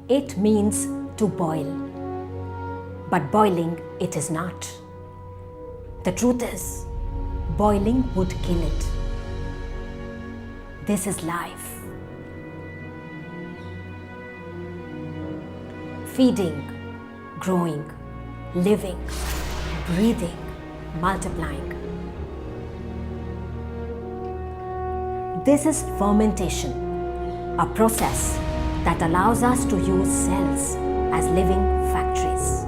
It means to boil. But boiling it is not. The truth is, boiling would kill it. This is life. Feeding, growing, living, breathing, multiplying. This is fermentation, a process that allows us to use cells as living factories.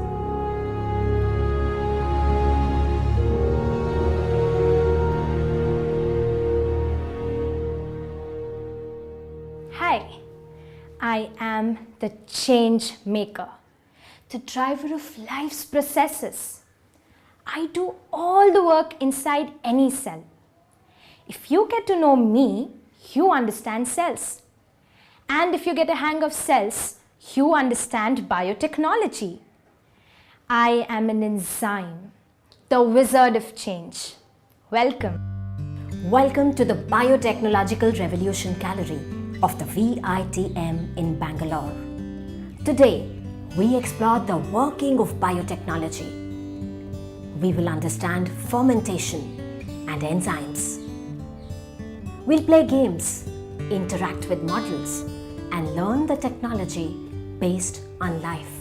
Hi, I am the change maker, the driver of life's processes. I do all the work inside any cell. If you get to know me, you understand cells. And if you get a hang of cells, you understand biotechnology. I am an enzyme, the wizard of change. Welcome. Welcome to the Biotechnological Revolution Gallery of the VITM in Bangalore. Today, we explore the working of biotechnology. We will understand fermentation and enzymes. We'll play games, interact with models, and learn the technology based on life.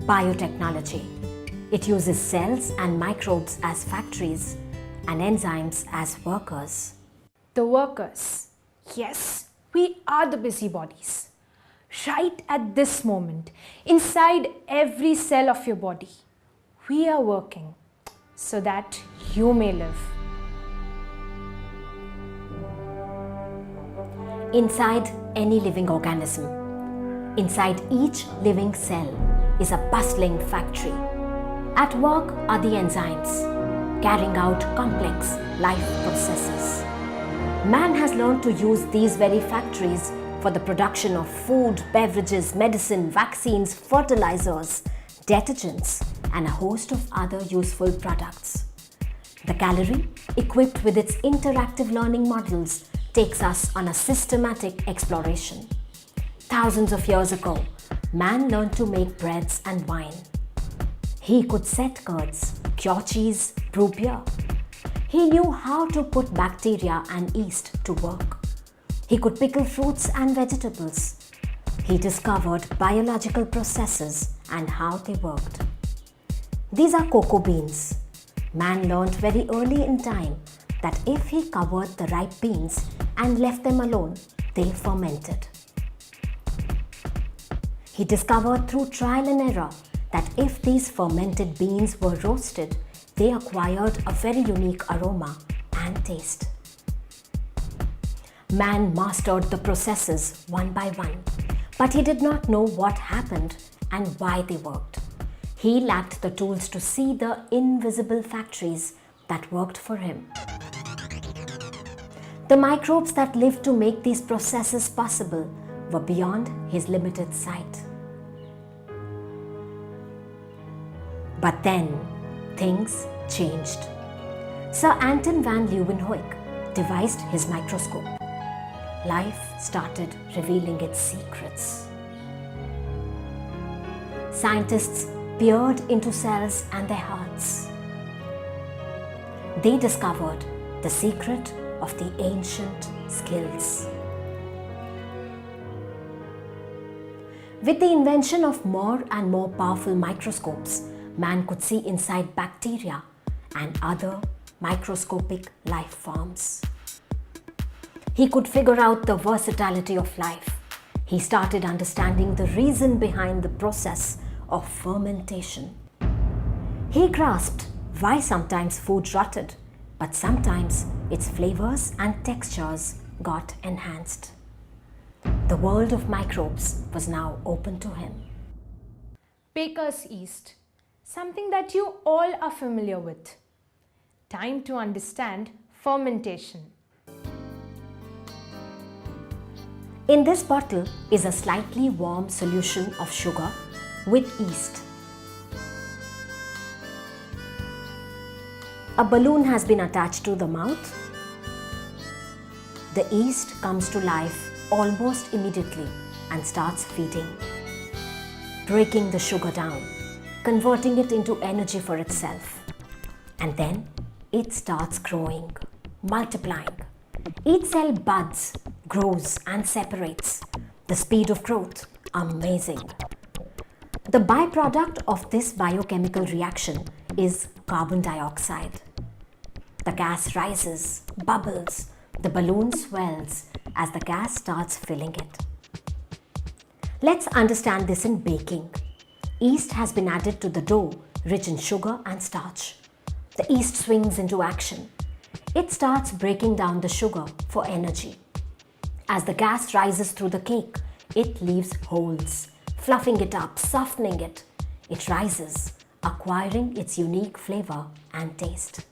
Biotechnology. It uses cells and microbes as factories and enzymes as workers. The workers. Yes, we are the busybodies. Right at this moment, inside every cell of your body, we are working so that you may live. Inside any living organism, inside each living cell is a bustling factory. At work are the enzymes, carrying out complex life processes. Man has learned to use these very factories for the production of food, beverages, medicine, vaccines, fertilizers, detergents, and a host of other useful products. The gallery, equipped with its interactive learning models, takes us on a systematic exploration. Thousands of years ago, man learned to make breads and wine. He could set curds, cure cheese, brew beer. He knew how to put bacteria and yeast to work. He could pickle fruits and vegetables. He discovered biological processes and how they worked. These are cocoa beans. Man learned very early in time that if he covered the ripe beans and left them alone, they fermented. He discovered through trial and error that if these fermented beans were roasted, they acquired a very unique aroma and taste. Man mastered the processes one by one, but he did not know what happened and why they worked. He lacked the tools to see the invisible factories that worked for him. The microbes that lived to make these processes possible were beyond his limited sight. But then, things changed. Sir Anton van Leeuwenhoek devised his microscope. Life started revealing its secrets. Scientists peered into cells and their hearts. They discovered the secret of the ancient skills. With the invention of more and more powerful microscopes, man could see inside bacteria and other microscopic life forms. He could figure out the versatility of life. He started understanding the reason behind the process of fermentation. He grasped why sometimes food rotted, but sometimes its flavors and textures got enhanced. The world of microbes was now open to him. Baker's yeast, something that you all are familiar with. Time to understand fermentation. In this bottle is a slightly warm solution of sugar with yeast. A balloon has been attached to the mouth. The yeast comes to life almost immediately and starts feeding, breaking the sugar down, converting it into energy for itself. And then it starts growing, multiplying. Each cell buds, grows and separates. The speed of growth, amazing. The byproduct of this biochemical reaction is carbon dioxide. The gas rises, bubbles, the balloon swells as the gas starts filling it. Let's understand this in baking. Yeast has been added to the dough rich in sugar and starch. The yeast swings into action. It starts breaking down the sugar for energy. As the gas rises through the cake, it leaves holes, fluffing it up, softening it. It rises, acquiring its unique flavor and taste.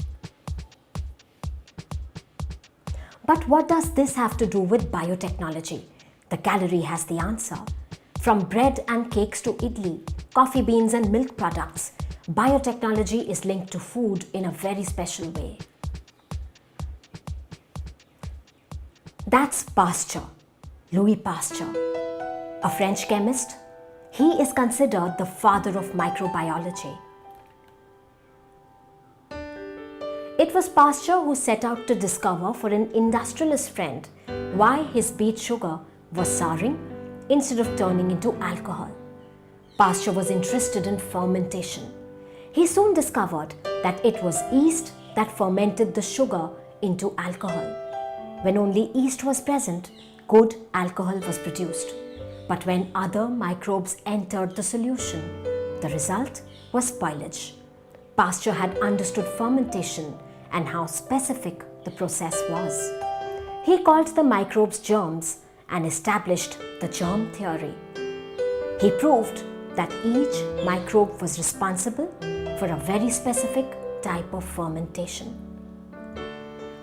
But what does this have to do with biotechnology? The gallery has the answer. From bread and cakes to idli, coffee beans and milk products, biotechnology is linked to food in a very special way. That's Pasteur, Louis Pasteur, a French chemist. He is considered the father of microbiology. It was Pasteur who set out to discover for an industrialist friend why his beet sugar was souring instead of turning into alcohol. Pasteur was interested in fermentation. He soon discovered that it was yeast that fermented the sugar into alcohol. When only yeast was present, good alcohol was produced. But when other microbes entered the solution, the result was spoilage. Pasteur had understood fermentation and how specific the process was. He called the microbes germs and established the germ theory. He proved that each microbe was responsible for a very specific type of fermentation.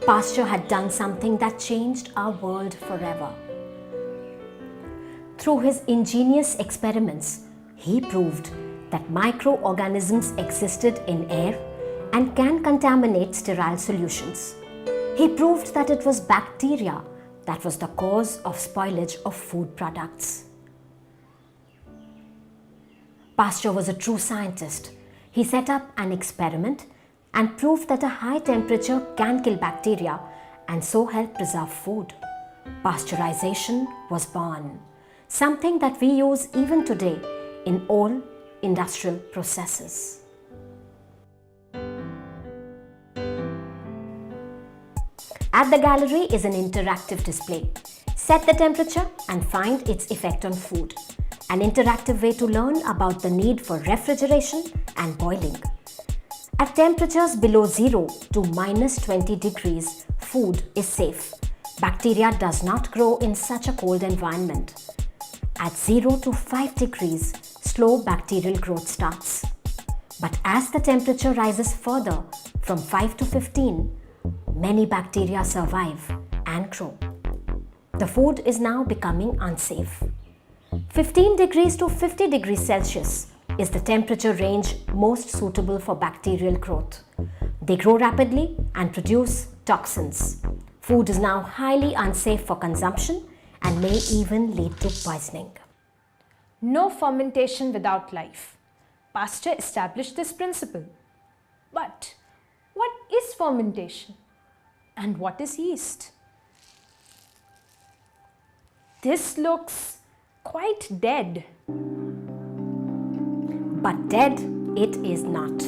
Pasteur had done something that changed our world forever. Through his ingenious experiments, he proved that microorganisms existed in air and can contaminate sterile solutions. He proved that it was bacteria that was the cause of spoilage of food products. Pasteur was a true scientist. He set up an experiment and proved that a high temperature can kill bacteria and so help preserve food. Pasteurization was born, something that we use even today in all industrial processes. At the gallery is an interactive display. Set the temperature and find its effect on food. An interactive way to learn about the need for refrigeration and boiling. At temperatures below 0 to minus 20 degrees, food is safe. Bacteria does not grow in such a cold environment. At 0 to 5 degrees, slow bacterial growth starts. But as the temperature rises further, from 5 to 15, many bacteria survive and grow. The food is now becoming unsafe. 15 degrees to 50 degrees Celsius is the temperature range most suitable for bacterial growth. They grow rapidly and produce toxins. Food is now highly unsafe for consumption and may even lead to poisoning. No fermentation without life. Pasteur established this principle. But what is fermentation? And what is yeast? This looks quite dead. But dead it is not.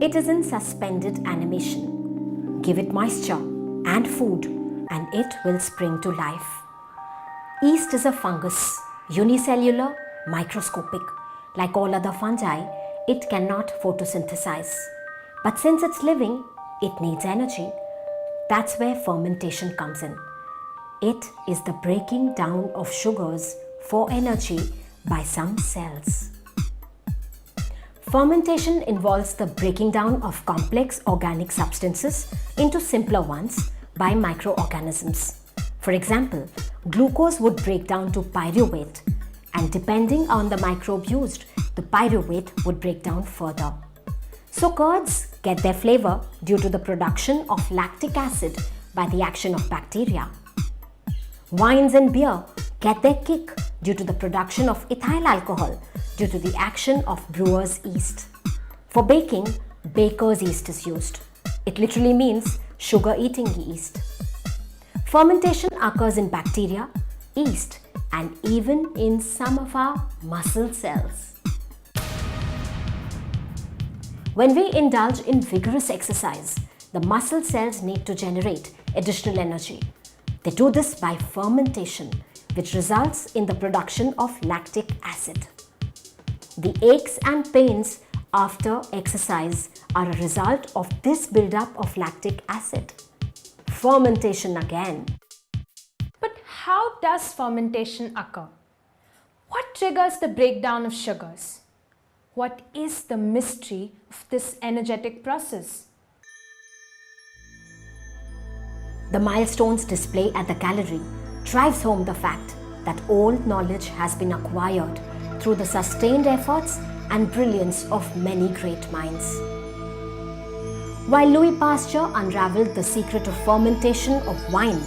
It is in suspended animation. Give it moisture and food and it will spring to life. Yeast is a fungus, unicellular, microscopic. Like all other fungi, it cannot photosynthesize. But since it's living, it needs energy. That's where fermentation comes in. It is the breaking down of sugars for energy by some cells. Fermentation involves the breaking down of complex organic substances into simpler ones by microorganisms. For example, glucose would break down to pyruvate, and depending on the microbe used, the pyruvate would break down further. So curds get their flavor due to the production of lactic acid by the action of bacteria. Wines and beer get their kick due to the production of ethyl alcohol due to the action of brewer's yeast. For baking, baker's yeast is used. It literally means sugar-eating yeast. Fermentation occurs in bacteria, yeast, and even in some of our muscle cells. When we indulge in vigorous exercise, the muscle cells need to generate additional energy. They do this by fermentation, which results in the production of lactic acid. The aches and pains after exercise are a result of this buildup of lactic acid. Fermentation again. But how does fermentation occur? What triggers the breakdown of sugars? What is the mystery of this energetic process? The milestones display at the gallery drives home the fact that old knowledge has been acquired through the sustained efforts and brilliance of many great minds. While Louis Pasteur unraveled the secret of fermentation of wine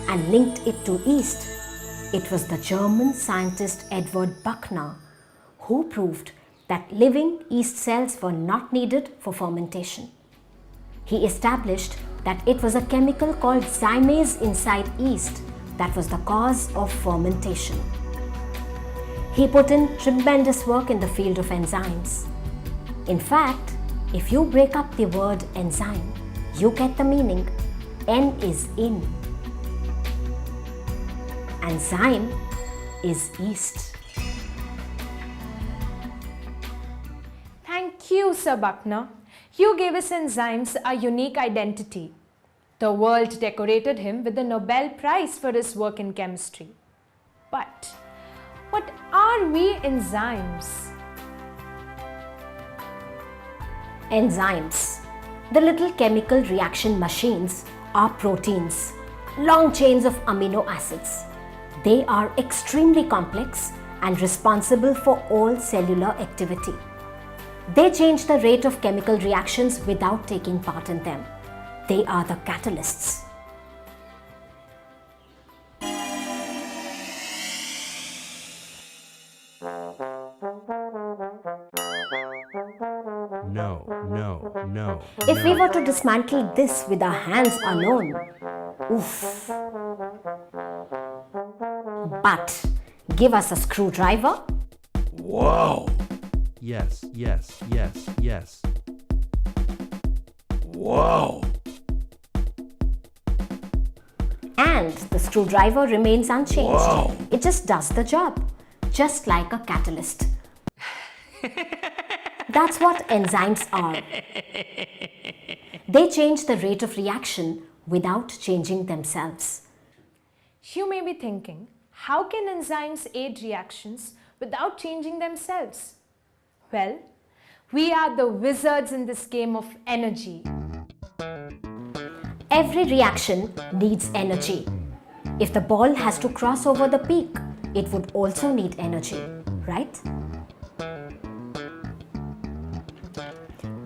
and linked it to yeast, it was the German scientist Edward Buchner who proved that living yeast cells were not needed for fermentation. He established that it was a chemical called zymase inside yeast that was the cause of fermentation. He put in tremendous work in the field of enzymes. In fact, if you break up the word enzyme, you get the meaning N is in. Enzyme is yeast. Thank you, Sir Buchner. You gave us enzymes a unique identity. The world decorated him with the Nobel Prize for his work in chemistry. But what are we enzymes? Enzymes, the little chemical reaction machines, are proteins, long chains of amino acids. They are extremely complex and responsible for all cellular activity. They change the rate of chemical reactions without taking part in them. They are the catalysts. No. If we were to dismantle this with our hands alone, oof. But give us a screwdriver. Whoa! Yes. Whoa! And the screwdriver remains unchanged. Whoa. It just does the job, just like a catalyst. That's what enzymes are. They change the rate of reaction without changing themselves. You may be thinking, how can enzymes aid reactions without changing themselves? Well, we are the wizards in this game of energy. Every reaction needs energy. If the ball has to cross over the peak, it would also need energy, right?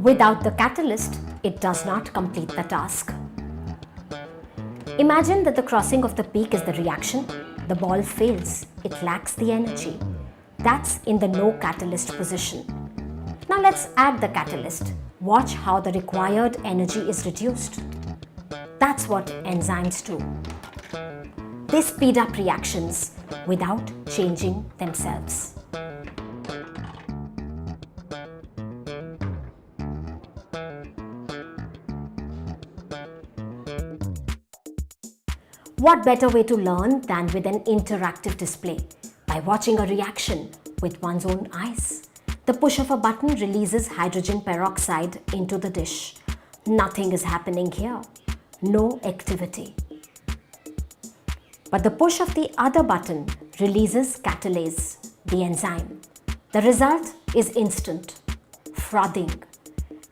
Without the catalyst, it does not complete the task. Imagine that the crossing of the peak is the reaction. The ball fails. It lacks the energy. That's in the no catalyst position. Now let's add the catalyst. Watch how the required energy is reduced. That's what enzymes do. They speed up reactions without changing themselves. What better way to learn than with an interactive display? By watching a reaction with one's own eyes. The push of a button releases hydrogen peroxide into the dish. Nothing is happening here. No activity. But the push of the other button releases catalase, the enzyme. The result is instant, frothing,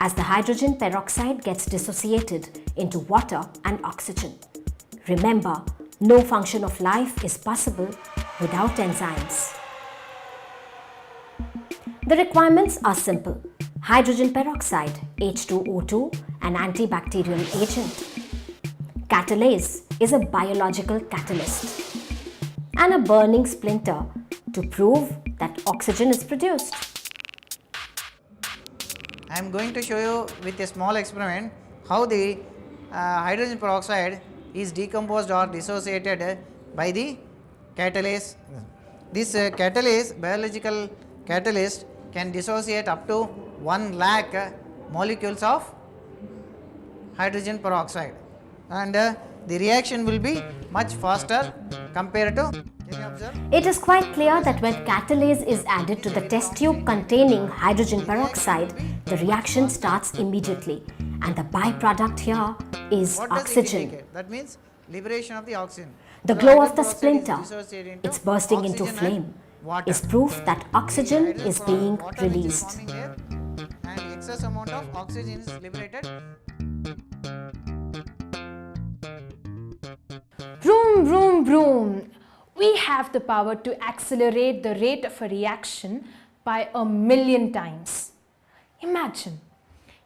as the hydrogen peroxide gets dissociated into water and oxygen. Remember, no function of life is possible without enzymes. The requirements are simple. Hydrogen peroxide, H2O2, an antibacterial agent. Catalase is a biological catalyst. And a burning splinter, to prove that oxygen is produced. I am going to show you with a small experiment how the hydrogen peroxide is decomposed or dissociated by the catalase. This catalase, biological catalyst, can dissociate up to 1 lakh molecules of hydrogen peroxide, and the reaction will be much faster compared to. Can you observe? It is quite clear that when catalase is added to the test tube containing hydrogen peroxide, the reaction starts immediately, and the byproduct here is What does it oxygen. indicate? That means liberation of the oxygen. The So glow hydrogen of the peroxide is splinter, dissociated into it's bursting into oxygen flame, and water. is proof that oxygen Hydrogen is being water which is released. forming here, and excess amount of oxygen is liberated. Vroom, vroom, vroom. We have the power to accelerate the rate of a reaction by 1,000,000 times. Imagine,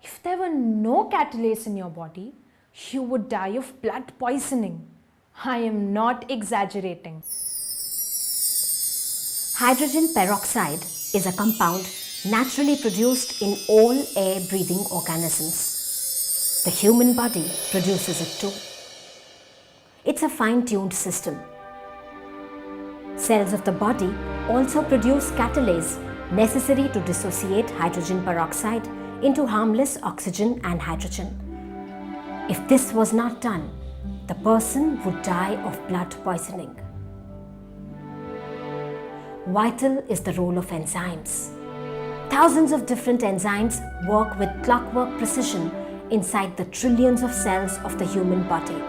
if there were no catalase in your body, you would die of blood poisoning. I am not exaggerating. Hydrogen peroxide is a compound naturally produced in all air-breathing organisms. The human body produces it too. It's a fine-tuned system. Cells of the body also produce catalase necessary to dissociate hydrogen peroxide into harmless oxygen and hydrogen. If this was not done, the person would die of blood poisoning. Vital is the role of enzymes. Thousands of different enzymes work with clockwork precision inside the trillions of cells of the human body.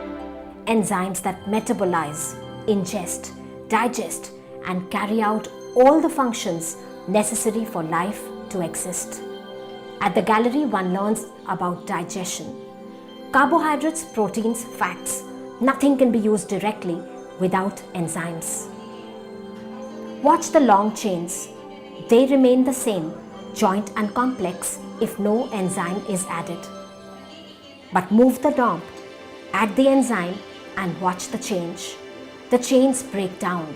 Enzymes that metabolize, ingest, digest, and carry out all the functions necessary for life to exist. At the gallery, one learns about digestion. Carbohydrates, proteins, fats, nothing can be used directly without enzymes. Watch the long chains. They remain the same, joint and complex, if no enzyme is added. But move the knob, add the enzyme, and watch the change. The chains break down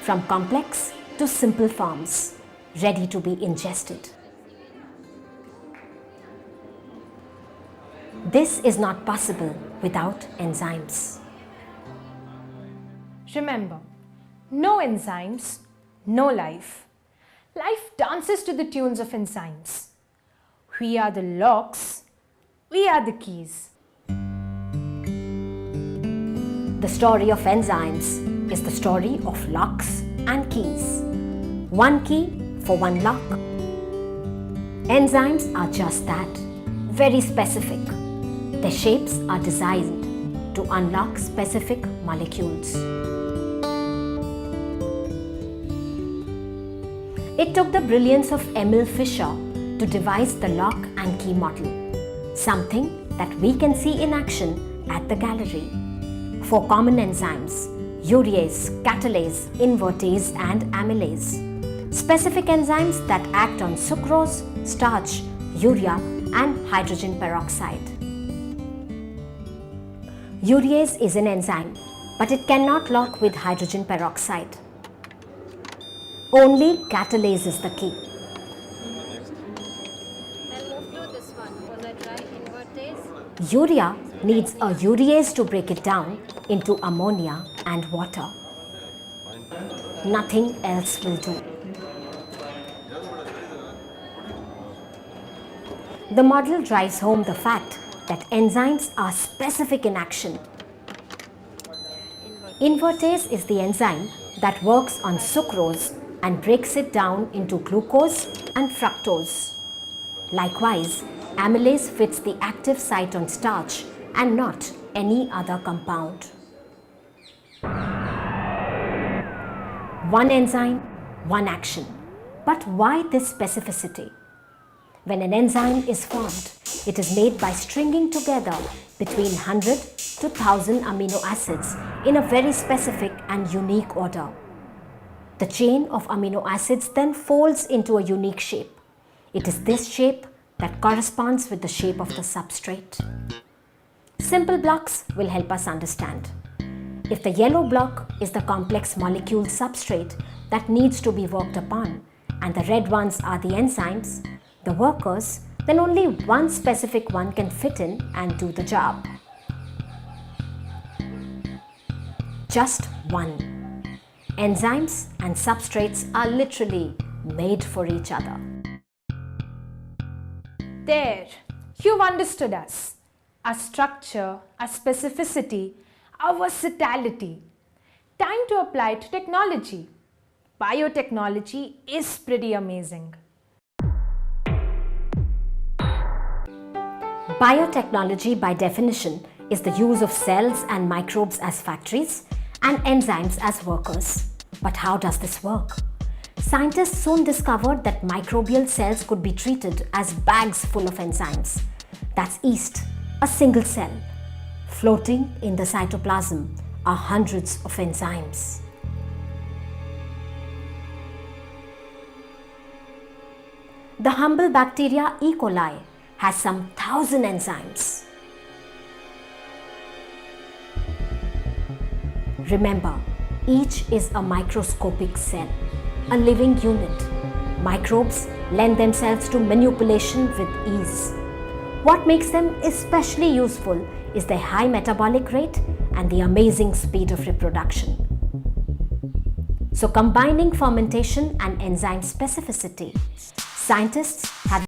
from complex to simple forms, ready to be ingested. This is not possible without enzymes. Remember, no enzymes, no life. Life dances to the tunes of enzymes. We are the locks, we are the keys. The story of enzymes is the story of locks and keys. One key for one lock. Enzymes are just that, very specific. Their shapes are designed to unlock specific molecules. It took the brilliance of Emil Fischer to devise the lock and key model, something that we can see in action at the gallery. 4 common enzymes: urease, catalase, invertase, and amylase. Specific enzymes that act on sucrose, starch, urea, and hydrogen peroxide. Urease is an enzyme, but it cannot lock with hydrogen peroxide. Only catalase is the key. I'll move to this one. Was I right? Invertase? Urea needs a urease to break it down into ammonia and water. Nothing else will do. The model drives home the fact that enzymes are specific in action. Invertase is the enzyme that works on sucrose and breaks it down into glucose and fructose. Likewise, amylase fits the active site on starch and not any other compound. One enzyme, one action. But why this specificity? When an enzyme is formed, it is made by stringing together between 100 to 1000 amino acids in a very specific and unique order. The chain of amino acids then folds into a unique shape. It is this shape that corresponds with the shape of the substrate. Simple blocks will help us understand. If the yellow block is the complex molecule substrate, that needs to be worked upon, and the red ones are the enzymes, the workers, then only one specific one can fit in and do the job. Just one. Enzymes and substrates are literally made for each other. There, you've understood us. Our structure, our specificity, our versatility. Time to apply to technology. Biotechnology is pretty amazing. Biotechnology, by definition, is the use of cells and microbes as factories and enzymes as workers. But how does this work? Scientists soon discovered that microbial cells could be treated as bags full of enzymes. That's yeast, a single cell. Floating in the cytoplasm are hundreds of enzymes. The humble bacteria E. coli has some 1,000 enzymes. Remember, each is a microscopic cell, a living unit. Microbes lend themselves to manipulation with ease. What makes them especially useful is their high metabolic rate and the amazing speed of reproduction. So, combining fermentation and enzyme specificity, scientists have